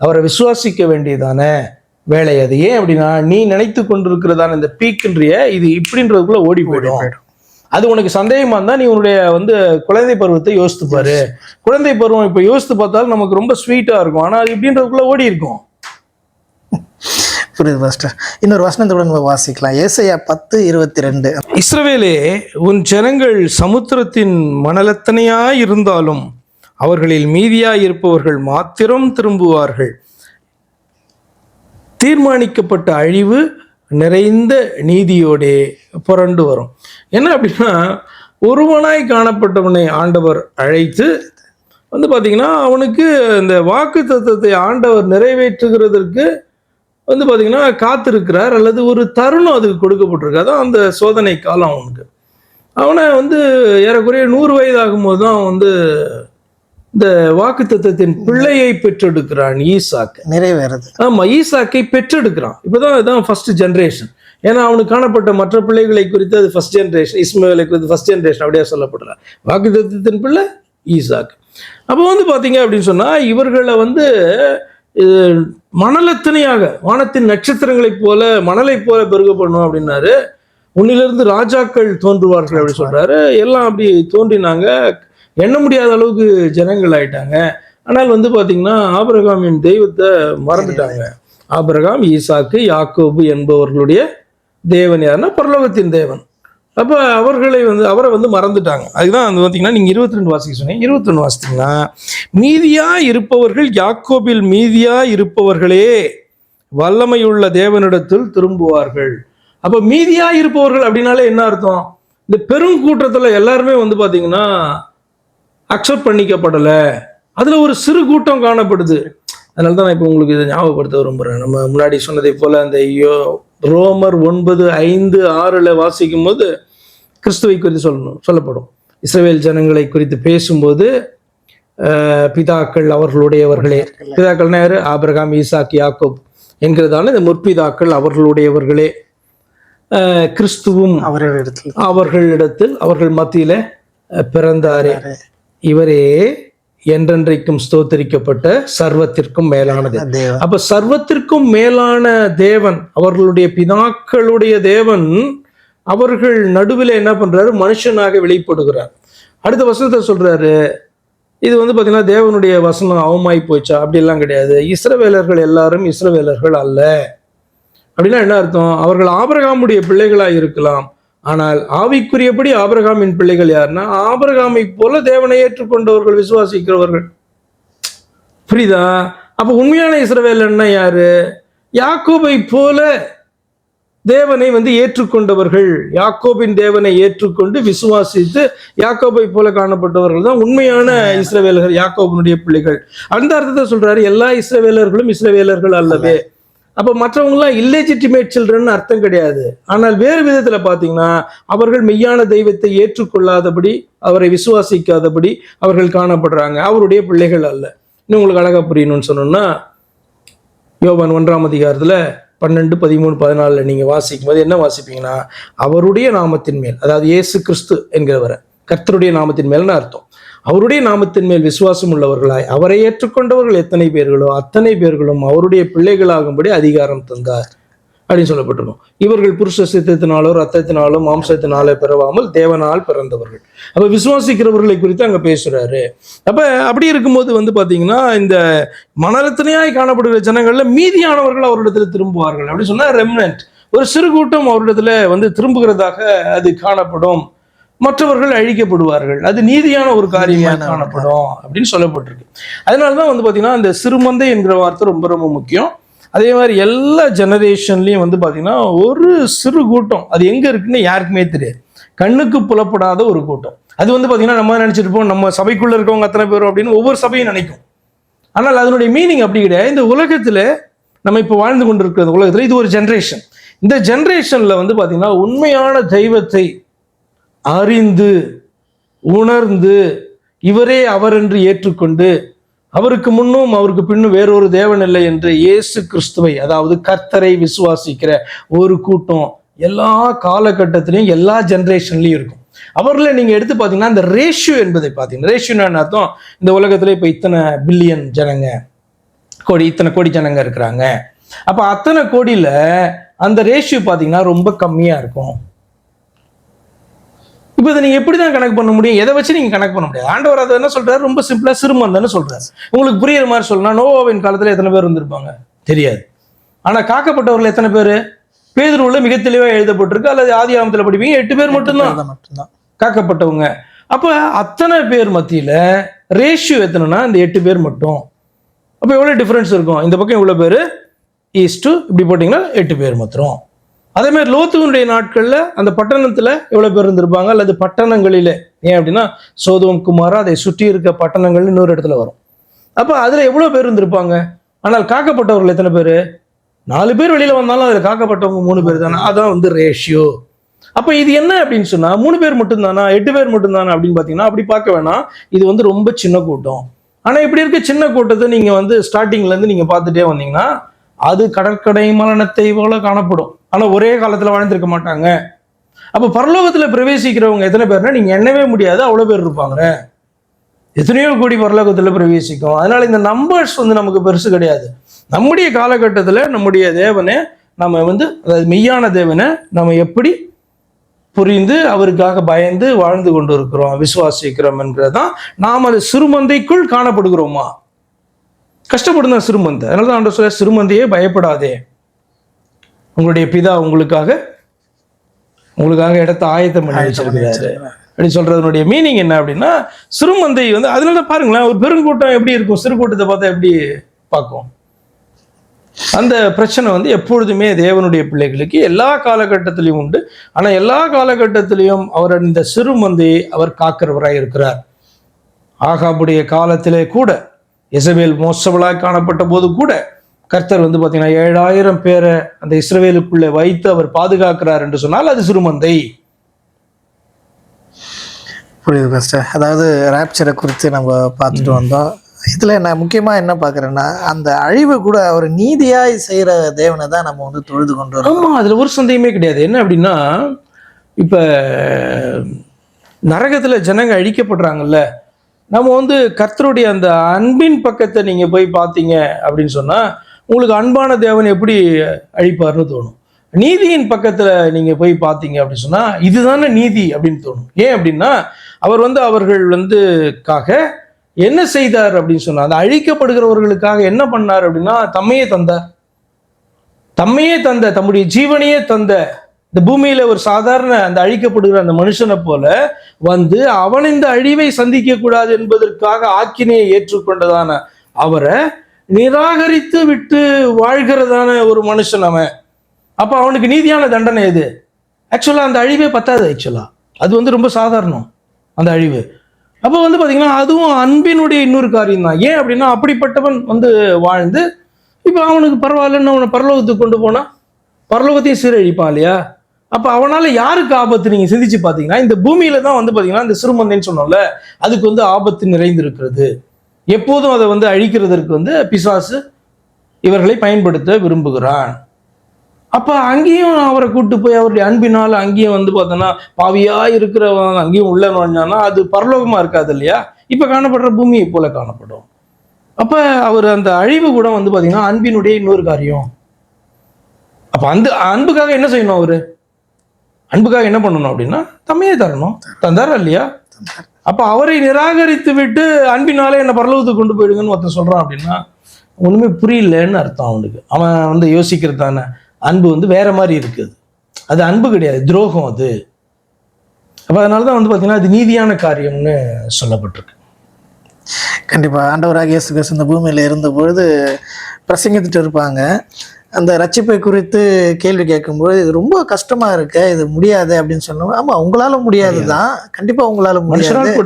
Speaker 2: அவரை விசுவாசிக்க வேண்டியதானே வேலை. அது ஏன் அப்படின்னா நீ நினைத்து கொண்டிருக்கிறதான இந்த பீக்குன்றிய இது இப்படின்றதுக்குள்ள ஓடி போயிடும். அது உனக்கு சந்தேகமா இருந்தா நீ உன்னுடைய வந்து குழந்தை பருவத்தை யோசித்து பாரு. குழந்தை பருவம் இப்ப யோசித்து பார்த்தாலும் நமக்கு ரொம்ப ஸ்வீட்டா இருக்கும், ஆனா அது இப்படின்றதுக்குள்ள ஓடி இருக்கும்.
Speaker 1: புரியுது பாஸ்டர். இன்னொரு வசனத்தோட நம்ம வாசிக்கலாம். ஏசாயா 10:22.
Speaker 2: இஸ்ரவேலே உன் ஜனங்கள் சமுத்திரத்தின் மணலத்தனையாய் இருந்தாலும் அவர்களில் மீதியாய் இருப்பவர்கள் மாத்திரம் திரும்புவார்கள். தீர்மானிக்கப்பட்ட அழிவு நிறைந்த நீதியோடே புரண்டு வரும். என்ன அப்படின்னா ஒருவனாய் காணப்பட்டவனை ஆண்டவர் அழைத்து வந்து பார்த்தீங்கன்னா அவனுக்கு இந்த வாக்கு தத்தத்தை ஆண்டவர் நிறைவேற்றுகிறதற்கு வந்து பார்த்தீங்கன்னா காத்திருக்கிறார், அல்லது ஒரு தருணம் அதுக்கு கொடுக்கப்பட்டிருக்கு. அதான் அந்த சோதனை காலம். அவனுக்கு அவனை வந்து ஏறக்குறைய 100 வயது ஆகும்போது தான் வந்து இந்த வாக்கு தத்தத்தின் பிள்ளையை பெற்றெடுக்கிறான், ஈசாக்கு நிறைவேறது. ஆமா, ஈசாக்கை பெற்றெடுக்கிறான். இப்பதான் இதுதான் ஃபர்ஸ்ட் ஜெனரேஷன். ஏன்னா அவனுக்கு காணப்பட்ட மற்ற பிள்ளைகளை குறித்து அது ஃபர்ஸ்ட் ஜெனரேஷன், இஸ்மாவேலை குறித்து ஃபர்ஸ்ட் ஜெனரேஷன் அப்படியே சொல்லப்படுற வாக்கு தத்தத்தின் பிள்ளை ஈசாக்கு. அப்போ வந்து பாத்தீங்க அப்படின்னு சொன்னா இவர்களை வந்து மணலத்தனையாக வானத்தின் நட்சத்திரங்களைப் போல மணலை போல பெருக பண்ணும் அப்படின்னாரு. உன்னிலிருந்து ராஜாக்கள் தோன்றுவார்கள் அப்படின்னு சொல்றாரு. எல்லாம் அப்படி தோன்றினாங்க, எண்ண முடியாத அளவுக்கு ஜனங்கள் ஆயிட்டாங்க. ஆனால் வந்து பாத்தீங்கன்னா ஆபிரகாமின் தெய்வத்தை மறந்துட்டாங்க. ஆபிரகாம், ஈசாக்கு, யாக்கோபு என்பவர்களுடைய தேவன் யாருன்னா பரலோகத்தின் தேவன். அப்ப அவரை வந்து மறந்துட்டாங்க. அதுதான் வந்து பாத்தீங்கன்னா நீங்க 22 வாசிக்க சொன்னீங்க. 21 வாசித்தீங்கன்னா மீதியா இருப்பவர்கள் யாக்கோபில் மீதியா இருப்பவர்களே வல்லமையுள்ள தேவனிடத்தில் திரும்புவார்கள். அப்ப மீதியா இருப்பவர்கள் அப்படின்னாலே என்ன அர்த்தம்? இந்த பெரும் கூட்டத்துல எல்லாருமே வந்து பாத்தீங்கன்னா அக்செப்ட் பண்ணிக்கப்படலை, அதுல ஒரு சிறு கூட்டம் காணப்படுது. அதனால தான் நான் இப்போ உங்களுக்கு இதை ஞாபகப்படுத்த விரும்புகிறேன். நம்ம முன்னாடி சொன்னதை போல அந்த ரோமர் 9:5-6 வாசிக்கும் போது கிறிஸ்துவை குறித்து சொல்லப்படும். இஸ்ரவேல் ஜனங்களை குறித்து பேசும்போது பிதாக்கள் அவர்களுடையவர்களே, பிதாக்கள்னா யாரு? ஆபிரகாம், ஈசாக், யாக்கோப் என்கிறதான இந்த முற்பிதாக்கள் அவர்களுடையவர்களே, கிறிஸ்துவும் அவர்களிடத்தில் அவர்கள் மத்தியில பிறந்தாரே, இவரே என்றென்றைக்கும் ஸ்தோத்தரிக்கப்பட்ட சர்வத்திற்கும் மேலானது. அப்ப சர்வத்திற்கும் மேலான தேவன், அவர்களுடைய பிதாக்களுடைய தேவன், அவர்கள் நடுவில் என்ன பண்றாரு? மனுஷனாக வெளிப்படுகிறார். அடுத்த வசனத்தை சொல்றாரு, இது வந்து பாத்தீங்கன்னா தேவனுடைய வசனம் அவமாய் போச்சா? அப்படிலாம் கிடையாது. இஸ்ரவேலர்கள் எல்லாரும் இஸ்ரவேலர்கள் அல்ல. அப்படின்னா என்ன அர்த்தம்? அவர்கள் ஆபிரகாமுடைய பிள்ளைகளாய் இருக்கலாம், ஆனால் ஆவிக்குரியபடி ஆபிரகாமின் பிள்ளைகள் யாருன்னா ஆபிரகாமை போல தேவனை ஏற்றுக்கொண்டவர்கள், விசுவாசிக்கிறவர்கள். புரியுதா? அப்ப உண்மையான இஸ்ரவேலன்னா யாரு? யாக்கோபை போல தேவனை வந்து ஏற்றுக்கொண்டவர்கள், யாக்கோபின் தேவனை ஏற்றுக்கொண்டு விசுவாசித்து யாக்கோபை போல காணப்பட்டவர்கள் தான் உண்மையான இஸ்ரவேலர்கள், யாக்கோபினுடைய பிள்ளைகள். அந்த அர்த்தத்தை சொல்றாரு. எல்லா இஸ்ரவேலர்களும் இஸ்ரவேலர்கள் அல்லவே. அப்ப மற்றவங்கலாம் இல்லெஜிட்டிமேட் சில்ட்ரன் அர்த்தம் கிடையாது. ஆனால் வேறு விதத்துல பாத்தீங்கன்னா அவர்கள் மெய்யான தெய்வத்தை ஏற்றுக்கொள்ளாதபடி, அவரை விசுவாசிக்காதபடி அவர்கள் காணப்படுறாங்க, அவருடைய பிள்ளைகள் அல்ல. இன்னும் உங்களுக்கு அழகா புரியணும்னு சொன்னோம்னா யோவான் 1ஆம் அதிகாரத்துல 12, 13, 14 நீங்க வாசிக்கும் போது என்ன வாசிப்பீங்கன்னா அவருடைய நாமத்தின் மேல், அதாவது இயேசு கிறிஸ்து என்கிறவரை கர்த்தருடைய நாமத்தின் மேல்னு அர்த்தம். அவருடைய நாமத்தின் மேல் விசுவாசம் உள்ளவர்களாய் அவரை ஏற்றுக்கொண்டவர்கள் எத்தனை பேர்களோ அத்தனை பேர்களும் அவருடைய பிள்ளைகளாகும்படி அதிகாரம் தந்தார் அப்படின்னு சொல்லப்பட்டிருக்கும். இவர்கள் புருஷ சித்தத்தினாலோ ரத்தத்தினாலோ மாம்சத்தினாலோ பிறவாமல் தேவனால் பிறந்தவர்கள். அப்ப விசுவாசிக்கிறவர்களை குறித்து அங்க பேசுறாரு. அப்ப அப்படி இருக்கும்போது வந்து பாத்தீங்கன்னா இந்த மனரத்தனையாய் காணப்படுகிற ஜனங்கள்ல மீதியானவர்கள் அவரிடத்துல திரும்புவார்கள் அப்படின்னு சொன்னா ரெம்னன்ட், ஒரு சிறு கூட்டம் அவரிடத்துல வந்து திரும்புகிறதாக அது காணப்படும். மற்றவர்கள் அழிக்கப்படுவார்கள். அது நீதியான ஒரு காரியமாக காணப்படும் அப்படின்னு சொல்லப்பட்டிருக்கு. அதனாலதான் வந்து பாத்தீங்கன்னா இந்த சிறுமந்தை என்கிற வார்த்தை ரொம்ப ரொம்ப முக்கியம். அதே மாதிரி எல்லா ஜெனரேஷன்லயும் வந்து பாத்தீங்கன்னா ஒரு சிறு கூட்டம் அது எங்க இருக்குன்னு யாருக்குமே தெரியாது. கண்ணுக்கு புலப்படாத ஒரு கூட்டம். அது வந்து பாத்தீங்கன்னா நம்ம நினைச்சிருப்போம் நம்ம சபைக்குள்ள இருக்கவங்க அத்தனை பேரும் அப்படின்னு ஒவ்வொரு சபையும் நினைக்கும். ஆனால் அதனுடைய மீனிங் அப்படி கிடையாது. இந்த உலகத்துல நம்ம இப்போ வாழ்ந்து கொண்டிருக்கிற உலகத்துல இது ஒரு ஜெனரேஷன். இந்த ஜெனரேஷன்ல வந்து பாத்தீங்கன்னா உண்மையான தெய்வத்தை அறிந்து உணர்ந்து இவரே அவர் என்று ஏற்றுக்கொண்டு அவருக்கு முன்னும் அவருக்கு பின்னும் வேறொரு தேவன் இல்லை என்று இயேசு கிறிஸ்துவை அதாவது கர்த்தரை விசுவாசிக்கிற ஒரு கூட்டம் எல்லா காலகட்டத்திலையும் எல்லா ஜெனரேஷன்லையும் இருக்கும். அவர்களை நீங்க எடுத்து பார்த்தீங்கன்னா இந்த ரேஷியோ என்பதை பார்த்தீங்கன்னா ரேஷியோன்னு அர்த்தம் இந்த உலகத்துல இப்போ இத்தனை பில்லியன் ஜனங்க இத்தனை கோடி ஜனங்க இருக்கிறாங்க. அப்ப அத்தனை கோடியில அந்த ரேஷியோ பார்த்தீங்கன்னா ரொம்ப கம்மியா இருக்கும். இப்போ இதை நீங்க எப்படிதான் கணக்கு பண்ண முடியும்? எதை வச்சு நீங்க கணக்கு பண்ண முடியாது. ஆண்டவர் அதை என்ன சொல்றாரு? ரொம்ப சிம்பிளா சிறுமந்தன்னு சொல்றாரு. உங்களுக்கு புரியுற மாதிரி சொல்லணும். நோவாவின் காலத்துல எத்தனை பேர் இருந்திருப்பாங்க தெரியாது. ஆனா காக்கப்பட்டவர்கள் எத்தனை பேர்? பேதுருவுல மிக தெளிவா எழுதப்பட்டிருக்கு. அல்லது ஆதியாகமத்துல படிப்பீங்க 8 பேர் மட்டும்தான் காக்கப்பட்டவங்க. அப்ப அத்தனை பேர் மத்தியில ரேஷியோ எத்தனைன்னா இந்த 8 பேர் மட்டும். அப்ப எவ்வளவு டிஃபரன்ஸ் இருக்கும்? இந்த பக்கம் இவ்வளவு பேர் ஈஸ்ட் இப்படி போட்டீங்கன்னா 8 பேர் மாத்திரம். அதே மாதிரி லோத்துவனுடைய நாட்கள்ல அந்த பட்டணத்துல எவ்வளவு பேர் இருந்திருப்பாங்க அல்லது பட்டணங்களில ஏன் அப்படின்னா சோதோம் குமாரா அதை சுற்றி இருக்க பட்டணங்கள் இன்னொரு இடத்துல வரும். அப்ப அதுல எவ்வளவு பேர் இருந்திருப்பாங்க. ஆனால் காக்கப்பட்டவர்கள் எத்தனை பேரு? 4 பேர் வெளியில வந்தாலும் அதுல காக்கப்பட்டவங்க 3 பேர் தானே. அதான் வந்து ரேஷியோ. அப்ப இது என்ன அப்படின்னு சொன்னா 3 பேர் மட்டும் தானா 8 பேர் மட்டும் தானே அப்படின்னு பாத்தீங்கன்னா அப்படி பார்க்க வேணாம். இது வந்து ரொம்ப சின்ன கூட்டம். ஆனா இப்படி இருக்க சின்ன கூட்டத்தை நீங்க வந்து ஸ்டார்டிங்ல இருந்து நீங்க பார்த்துட்டே வந்தீங்கன்னா அது கடற்கடை மலனத்தை போல காணப்படும். ஆனா ஒரே காலத்துல வாழ்ந்திருக்க மாட்டாங்க. அப்ப பரலோகத்துல பிரவேசிக்கிறவங்க எத்தனை பேர்னா நீங்க எண்ணவே முடியாது, அவ்வளவு பேர் இருப்பாங்க. எத்தனையோ கோடி பரலோகத்துல பிரவேசிக்கும். அதனால இந்த நம்பர்ஸ் வந்து நமக்கு பெருசு கிடையாது. நம்முடைய காலகட்டத்துல நம்முடைய தேவனை நம்ம வந்து அதாவது மெய்யான தேவனை நம்ம எப்படி புரிந்து அவருக்காக பயந்து வாழ்ந்து கொண்டு இருக்கிறோம் விசுவாசிக்கிறோம் என்கிறதான் நாம் அது சிறுமந்தைக்குள் காணப்படுகிறோமா? கஷ்டப்படுந்த சிறுமந்தை. அதனாலதான் ஆண்டவர் சொல்ற சிறுமந்தையே பயப்படாதே, உங்களுடைய பிதா உங்களுக்காக இடத்தை ஆயத்தம் பண்ணி வச்சிருக்கிறாரு அப்படின்னு சொல்றதுனுடைய மீனிங் என்ன அப்படின்னா சிறுமந்தை வந்து அதனால பாருங்களேன் ஒரு பெருங்கூட்டம் எப்படி இருக்கும், சிறு கூட்டத்தை பார்த்தா எப்படி பார்க்கும். அந்த பிரச்சனை வந்து எப்பொழுதுமே தேவனுடைய பிள்ளைகளுக்கு எல்லா காலகட்டத்திலையும் உண்டு. ஆனா எல்லா காலகட்டத்திலையும் அவர் இந்த சிறுமந்தையை அவர் காக்கிறவராய் இருக்கிறார். ஆகாபுடைய காலத்திலே கூட இசபேல் மோசவளாய் காணப்பட்ட போது கூட கர்த்தர் வந்து பாத்தீங்கன்னா 7000 பேரை அந்த இஸ்ரவேலுக்குள்ளே வைத்து அவர் பாதுகாக்கிறார் என்று சொன்னால் அது சிறுமந்தை.
Speaker 1: புரியுது பாஸ்டர். அதாவது ராப்சரை குறித்து நம்ம பார்த்துட்டு வந்தோம். இதுல நான் முக்கியமா என்ன பாக்குறேன்னா அந்த அழிவு கூட ஒரு நீதியாய் செய்யற தேவனை தான் நம்ம வந்து தொழுது கொண்டு வரோம்.
Speaker 2: ஆமா, அதுல ஒரு சந்தேகமே கிடையாது. என்ன அப்படின்னா இப்ப நரகத்துல ஜனங்க அழிக்கப்படுறாங்கல்ல, நம்ம வந்து கர்த்தருடைய அந்த அன்பின் பக்கத்தை நீங்க போய் பார்த்தீங்க அப்படின்னு சொன்னா உங்களுக்கு அன்பான தேவன் எப்படி அழிப்பார்னு தோணும். நீதியின் பக்கத்துல நீங்க போய் பார்த்தீங்க அப்படின்னு சொன்னா இதுதானே நீதி அப்படின்னு தோணும். ஏன் அப்படின்னா அவர் வந்து அவர்கள் வந்துக்காக என்ன செய்தார் அப்படின்னு சொன்னா அந்த அழிக்கப்படுகிறவர்களுக்காக என்ன பண்ணார் அப்படின்னா தம்மையே தந்த தம்முடைய ஜீவனையே தந்த இந்த பூமியில ஒரு சாதாரண அந்த அழிக்கப்படுகிற அந்த மனுஷனை போல வந்து அவன் இந்த அழிவை சந்திக்க கூடாது என்பதற்காக ஆக்கினையை ஏற்றுக்கொண்டதான அவரை நிராகரித்து விட்டு வாழ்கிறதான ஒரு மனுஷன் அவன். அப்ப அவனுக்கு நீதியான தண்டனை எது? ஆக்சுவலா அந்த அழிவே பத்தாது. ஆக்சுவலா அது வந்து ரொம்ப சாதாரணம் அந்த அழிவு. அப்போ வந்து பாத்தீங்கன்னா அதுவும் அன்பினுடைய இன்னொரு காரியம் தான். ஏன் அப்படின்னா அப்படிப்பட்டவன் வந்து வாழ்ந்து இப்போ அவனுக்கு பரவாயில்லன்னு அவனை பரலோகத்துக்கு கொண்டு போனா பரலோகத்தையும் சீரழிப்பான் இல்லையா? அப்ப அவனால யாருக்கு ஆபத்து நீங்க சிந்திச்சு பாத்தீங்கன்னா இந்த பூமியில தான் வந்து பாத்தீங்கன்னா இந்த சிறுமந்தைன்னு சொன்னோம்ல அதுக்கு வந்து ஆபத்து நிறைந்திருக்கிறது. எப்போதும் அதை வந்து அழிக்கிறதற்கு வந்து பிசாசு இவர்களை பயன்படுத்த விரும்புகிறான். அப்ப அங்கேயும் அவரை கூட்டு போய் அவருடைய அன்பினால் அங்கேயும் வந்து பார்த்தோன்னா பாவியா இருக்கிறவன் அங்கேயும் உள்ள நுழைஞ்சானா அது பரலோகமா இருக்காது இல்லையா? இப்ப காணப்படுற பூமியை போல காணப்படும். அப்ப அவர் அந்த அழிவு கூட வந்து பாத்தீங்கன்னா அன்பினுடைய இன்னொரு காரியம். அப்ப அந்த அன்புக்காக என்ன செய்யணும்? அவரு அன்புக்காக என்ன பண்ணணும் அப்படின்னா தம்மையே தரணும். தந்தாரா இல்லையா? அப்ப அவரை நிராகரித்து விட்டு அன்பினாலே என்ன பரலோகத்துக்கு கொண்டு போயிடுங்கன்னு ஒருத்தன் சொல்றான் அப்படின்னா ஒண்ணுமே புரியலன்னு அர்த்தம். அவனுக்கு அவன் வந்து யோசிக்கிறதான அன்பு வந்து வேற மாதிரி இருக்குது. அது அன்பு கிடையாது, துரோகம் அது. அப்போ அதனால தான் வந்து பார்த்தீங்கன்னா அது நீதியான காரியம்னு சொல்லப்பட்டிருக்கு.
Speaker 1: கண்டிப்பாக ஆண்டவராக இயேசு கிறிஸ்து இந்த பூமியில் இருந்தபொழுது பிரசங்கித்துட்டு இருப்பாங்க. அந்த ரட்சிப்பை குறித்து கேள்வி கேட்கும்போது இது ரொம்ப கஷ்டமாக இருக்கு, இது முடியாது அப்படின்னு சொன்னோம். ஆமாம், உங்களால் முடியாது தான், கண்டிப்பாக உங்களால் முடியாது,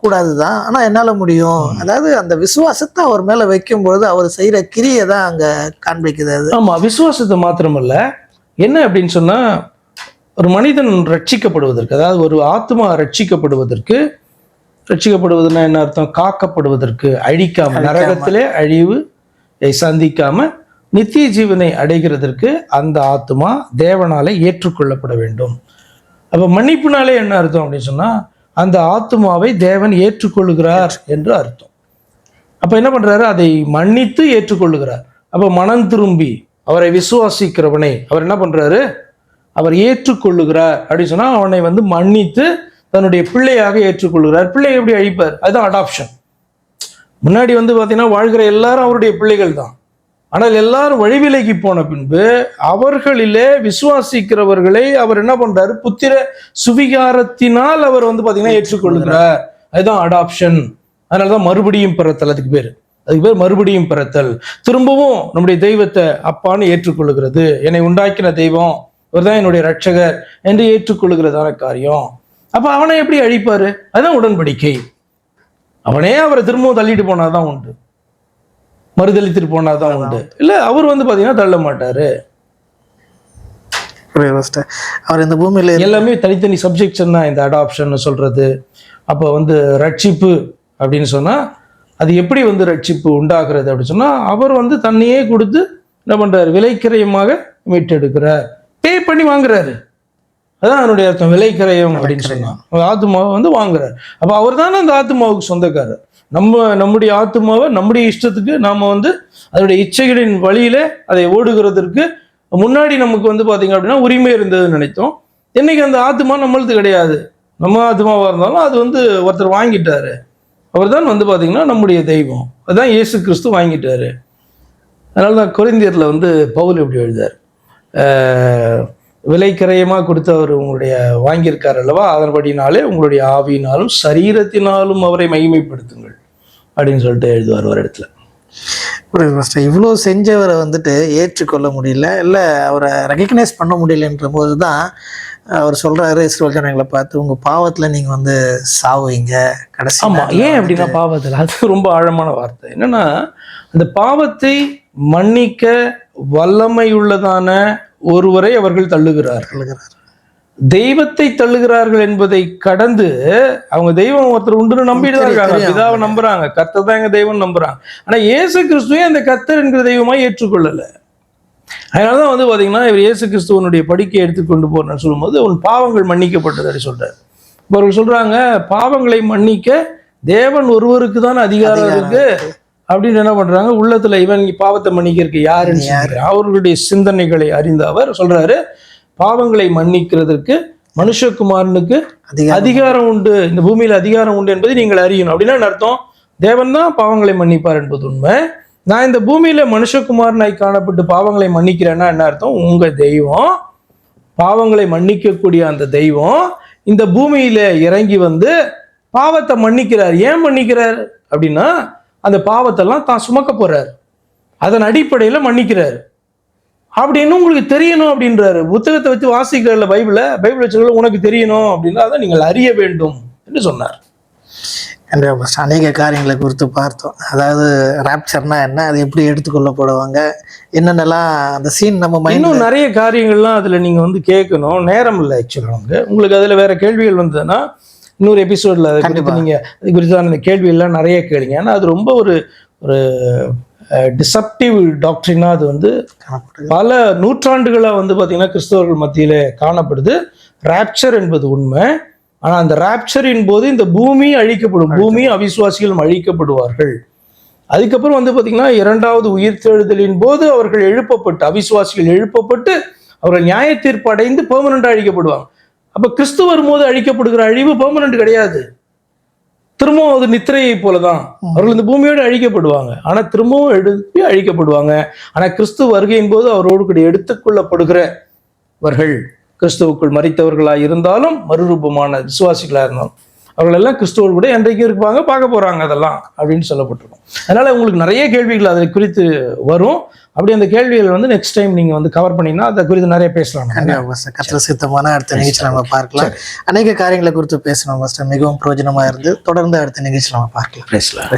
Speaker 1: கூடாது தான், ஆனால் என்னால் முடியும். அதாவது அந்த விசுவாசத்தை அவர் மேலே வைக்கும்பொழுது அவர் செய்கிற கிரியை தான் அங்கே காண்பிக்குது. அது
Speaker 2: ஆமாம், விசுவாசத்தை மாத்திரமல்ல, என்ன அப்படின்னு சொன்னால் ஒரு மனிதன் ரட்சிக்கப்படுவதற்கு, அதாவது ஒரு ஆத்மா ரட்சிக்கப்படுவதுன்னா என்ன அர்த்தம்? காக்கப்படுவதற்கு, அழிக்காம, நரகத்திலே அழிவு சந்திக்காம நித்திய ஜீவனை அடைகிறதற்கு அந்த ஆத்மா தேவனாலே ஏற்றுக்கொள்ளப்பட வேண்டும். அப்போ மன்னிப்புனாலே என்ன அர்த்தம் அப்படின்னு சொன்னால் அந்த ஆத்மாவை தேவன் ஏற்றுக்கொள்ளுகிறார் என்று அர்த்தம். அப்போ என்ன பண்ணுறாரு? அதை மன்னித்து ஏற்றுக்கொள்ளுகிறார். அப்போ மனம் திரும்பி அவரை விசுவாசிக்கிறவனை அவர் என்ன பண்ணுறாரு? அவர் ஏற்றுக்கொள்ளுகிறார் அப்படின்னு சொன்னால் அவனை வந்து மன்னித்து தன்னுடைய பிள்ளையாக ஏற்றுக்கொள்கிறார். பிள்ளை எப்படி அழிப்பார்? அதுதான் அடாப்ஷன். முன்னாடி வந்து பார்த்தீங்கன்னா வாழ்கிற எல்லாரும் அவருடைய பிள்ளைகள் தான். ஆனால் எல்லாரும் வழிவிலகி போன பின்பு அவர்களிலே விசுவாசிக்கிறவர்களை அவர் என்ன பண்றாரு? புத்திர சுவிகாரத்தினால் அவர் வந்து பார்த்தீங்கன்னா ஏற்றுக்கொள்கிறார். அதுதான் அடாப்ஷன். அதனாலதான் மறுபடியும் பிறத்தல், அதுக்கு பேர் மறுபடியும் பிறத்தல். திரும்பவும் நம்முடைய தெய்வத்தை அப்பான்னு ஏற்றுக்கொள்ளுகிறது. என்னை உண்டாக்கின தெய்வம் இவர்தான் என்னுடைய ரட்சகர் என்று ஏற்றுக்கொள்ளுகிறதான காரியம். அப்ப அவனை எப்படி அழிப்பாரு? அதுதான் உடன்படிக்கை. அவனே அவரை திரும்பவும் தள்ளிட்டு போனாதான் உண்டு, மறுதளித்துட்டு போனாதான் உண்டு. இல்ல அவர் வந்து பாத்தீங்கன்னா தள்ள மாட்டாரு.
Speaker 1: அவர் இந்த பூமியில
Speaker 2: எல்லாமே தனித்தனி சப்ஜெக்ட்ஸ் தான் இந்த அடாப்ஷன் சொல்றது. அப்போ வந்து ரட்சிப்பு அப்படின்னு சொன்னா அது எப்படி வந்து ரட்சிப்பு உண்டாகிறது அப்படின்னு சொன்னா அவர் வந்து தன்னையே கொடுத்து என்ன பண்றாரு? விலைக்கிரயமாக மீட்டெடுக்கிறார், பே பண்ணி வாங்குறாரு. அதான் அதனுடைய அர்த்தம், விலைக்கிரயம் அப்படின்னு சொன்னா. ஆத்மாவை வந்து வாங்குறாரு. அப்போ அவர் தானே அந்த ஆத்மாவுக்கு சொந்தக்காரர். நம்முடைய ஆத்மாவை நம்முடைய இஷ்டத்துக்கு நாம வந்து அதனுடைய இச்சைகளின் வழியில அதை ஓடுகிறதற்கு முன்னாடி நமக்கு வந்து பாத்தீங்க அப்படின்னா உரிமை இருந்ததுன்னு நினைத்தோம். இன்னைக்கு அந்த ஆத்மா நம்மளது கிடையாது. நம்ம ஆத்மாவா இருந்தாலும் அது வந்து ஒருத்தர் வாங்கிட்டாரு. அவர் தான் வந்து பாத்தீங்கன்னா நம்முடைய தெய்வம். அதுதான் இயேசு கிறிஸ்து வாங்கிட்டாரு. அதனாலதான் கொரிந்தியர்ல வந்து பவுல் எப்படி எழுதார்? விலைக்கிரயமாக கொடுத்து அவர் உங்களுடைய வாங்கியிருக்கார் அல்லவா, அதன்படினாலே உங்களுடைய ஆவியினாலும் சரீரத்தினாலும் அவரை மகிமைப்படுத்துங்கள் அப்படின்னு சொல்லிட்டு எழுதுவார் ஒரு இடத்துல.
Speaker 1: இவ்வளோ செஞ்சவரை வந்துட்டு ஏற்றுக்கொள்ள முடியல, இல்லை அவரை ரெகக்னைஸ் பண்ண முடியலன்ற போது தான் அவர் சொல்றாரு இஸ்ரவேல் ஜனங்களை பார்த்து, உங்க பாவத்துல நீங்க வந்து சாவுவீங்க கடைசி.
Speaker 2: ஆமா, ஏன் அப்படின்னா பாவத்தில், அது ரொம்ப ஆழமான வார்த்தை. என்னன்னா அந்த பாவத்தை மன்னிக்க வல்லமையுள்ளதான ஒருவரை அவர்கள் தள்ளுகிறார்கள். தெய்வத்தை தள்ளுகிறார்கள் என்பதை கடந்து அவங்க தெய்வம் ஒருத்தர் உண்டு நம்பிட்டு தான் இருக்காங்க. பிதாவை நம்புறாங்க, கர்த்தர் தான் எங்க தெய்வம் நம்புறாங்க. ஆனா இயேசு கிறிஸ்துவே அந்த கர்த்தர் என்கிற தெய்வமா ஏற்றுக்கொள்ளல. அதனாலதான் வந்து பாத்தீங்கன்னா இவர் இயேசு கிறிஸ்துவனுடைய படிக்கையை எடுத்துக்கொண்டு போறேன்னு சொல்லும்போது உன் பாவங்கள் மன்னிக்கப்பட்டது அப்படி சொல்றாரு. இப்போ அவர்கள் சொல்றாங்க பாவங்களை மன்னிக்க தேவன் ஒருவருக்கு தான் அதிகாரம் இருக்கு அப்படின்னு என்ன பண்றாங்க? உள்ளத்துல இவன் பாவத்தை மன்னிக்கிறதுக்கு யாருன்னு அவர்களுடைய சிந்தனைகளை அறிந்த அவர் சொல்றாரு, பாவங்களை மன்னிக்கிறதுக்கு மனுஷகுமாரனுக்கு அதிகாரம் உண்டு, இந்த பூமியில அதிகாரம் உண்டு என்பதை நீங்கள் அறியணும். அப்படின்னா அர்த்தம் தேவன் தான் பாவங்களை மன்னிப்பார் என்பது உண்மை. நான் இந்த பூமியில மனுஷகுமாரனாய் காணப்பட்டு பாவங்களை மன்னிக்கிறேன்னா என்ன அர்த்தம்? உங்க தெய்வம், பாவங்களை மன்னிக்கக்கூடிய அந்த தெய்வம் இந்த பூமியில இறங்கி வந்து பாவத்தை மன்னிக்கிறார். ஏன் மன்னிக்கிறார் அப்படின்னா அந்த பாவத்தெல்லாம் தான் சுமக்க போறார், அதன் அடிப்படையில மன்னிக்கிறார் அப்படின்னு உங்களுக்கு தெரியணும் அப்படின்றாரு. புத்தகத்தை வச்சு வாசிக்கிறல, பைபிளை வச்சுக்கல உனக்கு தெரியணும் அப்படின்னா அதை நீங்கள் அறிய வேண்டும் என்று சொன்னார்.
Speaker 1: அநேக காரியங்களை குறித்து பார்த்தோம். அதாவது ராப்சர்னா என்ன, அது எப்படி எடுத்துக்கொள்ளப்படுவாங்க, என்னென்னலாம் அந்த சீன் நம்ம
Speaker 2: இன்னும் நிறைய காரியங்கள்லாம் அதில் நீங்கள் வந்து கேட்கணும். நேரம் இல்லை ஆக்சுவலாக. உங்களுக்கு அதில் வேற கேள்விகள் வந்ததுன்னா இன்னொரு எபிசோடில் அதை குறித்து நீங்கள் அது குறித்தான இந்த கேள்வியெல்லாம் நிறைய கேளுங்க. ஏன்னா அது ரொம்ப ஒரு டிசப்டிவ் டாக்டரினா அது வந்து பல நூற்றாண்டுகளாக வந்து பார்த்தீங்கன்னா கிறிஸ்தவர்கள் மத்தியில் காணப்படுது. ராப்சர் என்பது உண்மை. ஆனால் அந்த ராப்சரின் போது இந்த பூமி அழிக்கப்படும், பூமி அவிசுவாசிகளும் அழிக்கப்படுவார்கள். அதுக்கப்புறம் வந்து பார்த்தீங்கன்னா இரண்டாவது உயிர்த்தெழுதலின் போது அவர்கள் எழுப்பப்பட்டு, அவிசுவாசிகள் எழுப்பப்பட்டு அவர்கள் நியாய தீர்ப்பு அடைந்து பெர்மனண்டாக அழிக்கப்படுவாங்க. அப்போ கிறிஸ்து வரும்போது அழிக்கப்படுகிற அழிவு பெர்மனண்ட் கிடையாது, திரும்பவும் அது நித்திரையை போலதான். அவர்கள் இந்த பூமியோடு அழிக்கப்படுவாங்க, ஆனால் திரும்பவும் எழுப்பி அழிக்கப்படுவாங்க. ஆனால் கிறிஸ்து வருகையின் போது அவரோடு கூட எடுத்துக்கொள்ளப்படுகிறவர்கள் கிறிஸ்துவுக்குள் மரித்தவர்களாக இருந்தாலும் மறுரூபமான விசுவாசிகளாக இருந்தாலும் அவர்கள் எல்லாம் கிறிஸ்துவோடு கூட என்றைக்கும் இருப்பாங்க, பார்க்க போறாங்க அதெல்லாம் அப்படின்னு சொல்லப்பட்டிருக்கும். அதனால உங்களுக்கு நிறைய கேள்விகள் அதை குறித்து வரும். அப்படி அந்த கேள்விகள் வந்து நெக்ஸ்ட் டைம் நீங்க வந்து கவர் பண்ணீங்கன்னா அதை குறித்து நிறைய பேசலாம்.
Speaker 1: கர்த்தர் சித்தமான அடுத்த நிகழ்ச்சி நம்ம பார்க்கலாம். அநேக காரியங்களை குறித்து பேசணும் மாஸ்டர், மிகவும் பிரயோஜனமா இருந்து தொடர்ந்து அடுத்த நிகழ்ச்சி நம்ம பார்க்கலாம்.
Speaker 2: பேசலாம்.